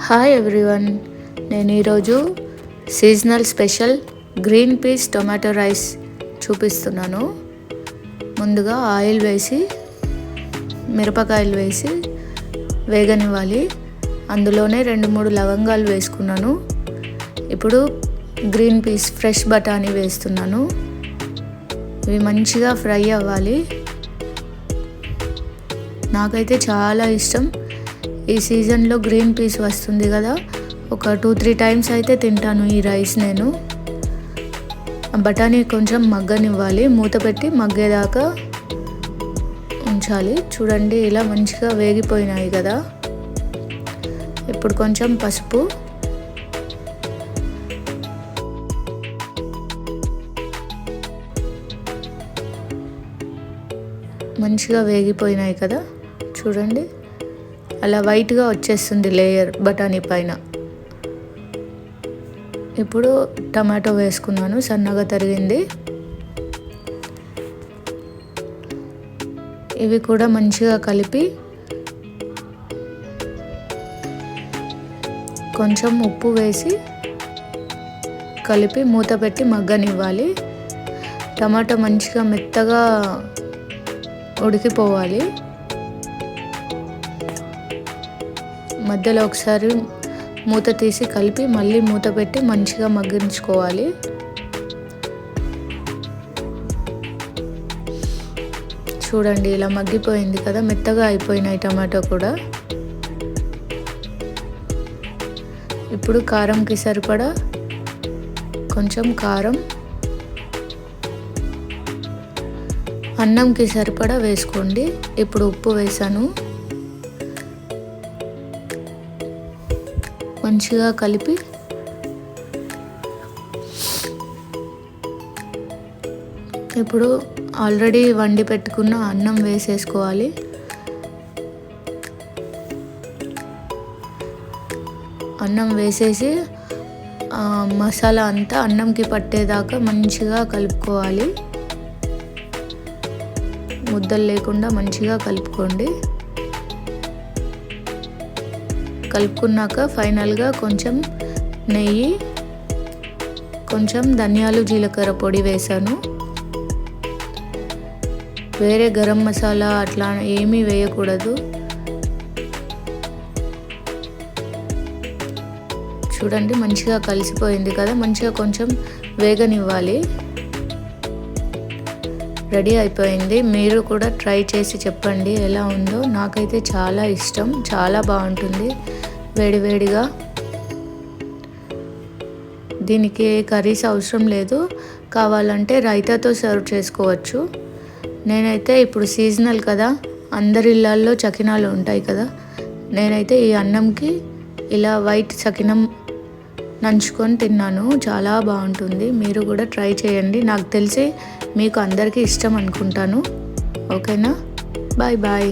Hi everyone, నేను ఈరోజు seasonal special green peas tomato rice చూపిస్తున్నాను. ముందుగా ఆయిల్ వేసి మిరపకాయలు వేసి వేగనివ్వాలి. అందులోనే 2-3 లవంగాలు వేసుకున్నాను. ఇప్పుడు గ్రీన్ పీస్ ఫ్రెష్ బఠానీ వేస్తున్నాను. ఇవి మంచిగా ఫ్రై అవ్వాలి. నాకైతే చాలా ఇష్టం. ఈ సీజన్లో గ్రీన్ పీస్ వస్తుంది కదా, ఒక 2-3 టైమ్స్ అయితే తింటాను ఈ రైస్ నేను. బఠానీ కొంచెం మగ్గనివ్వాలి, మూత పెట్టి మగ్గేదాకా ఉంచాలి. చూడండి, ఇలా మంచిగా వేగిపోయినాయి కదా. ఇప్పుడు కొంచెం పసుపు, మంచిగా వేగిపోయినాయి కదా. చూడండి, అలా వైట్గా వచ్చేస్తుంది లేయర్ బఠానీ పైన. ఇప్పుడు టమాటో వేసుకున్నాను, సన్నగా తరిగింది. ఇవి కూడా మంచిగా కలిపి కొంచెం ఉప్పు వేసి కలిపి మూత పెట్టి మగ్గనివ్వాలి. టమాటో మంచిగా మెత్తగా ఉడికిపోవాలి. మధ్యలో ఒకసారి మూత తీసి కలిపి మళ్ళీ మూత పెట్టి మంచిగా మగ్గించుకోవాలి. చూడండి, ఇలా మగ్గిపోయింది కదా, మెత్తగా అయిపోయినాయి టమాటో కూడా. ఇప్పుడు కారంకి సరిపడా కొంచెం కారం, అన్నంకి సరిపడా వేసుకోండి. ఇప్పుడు ఉప్పు వేసాను. మంచిగా కలిపి ఇప్పుడు ఆల్రెడీ వండి పెట్టుకున్న అన్నం వేసేసుకోవాలి. అన్నం వేసేసి మసాలా అంతా అన్నంకి పట్టేదాకా మంచిగా కలుపుకోవాలి. ముద్దలు లేకుండా మంచిగా కలుపుకోండి. కలుపుకున్నాక ఫైనల్గా కొంచెం నెయ్యి, కొంచెం ధనియాలు జీలకర్ర పొడి వేసాను. వేరే గరం మసాలా అట్లా ఏమీ వేయకూడదు. చూడండి, మంచిగా కలిసిపోయింది కదా. మంచిగా కొంచెం వేగనివ్వాలి. రెడీ అయిపోయింది. మీరు కూడా ట్రై చేసి చెప్పండి ఎలా ఉందో. నాకైతే చాలా ఇష్టం, చాలా బాగుంటుంది వేడివేడిగా. దీనికి కర్రీస్ అవసరం లేదు, కావాలంటే రైతాతో సర్వ్ చేసుకోవచ్చు. నేనైతే ఇప్పుడు సీజనల్ కదా, అందరి ఇళ్ళల్లో చకినాలు ఉంటాయి కదా, నేనైతే ఈ అన్నంకి ఇలా వైట్ చకినం నంచుకొని తిన్నాను. చాలా బాగుంటుంది. మీరు కూడా ట్రై చేయండి. నాకు తెలిసి మీకు అందరికీ ఇష్టం అనుకుంటాను. ఓకేనా? Bye bye.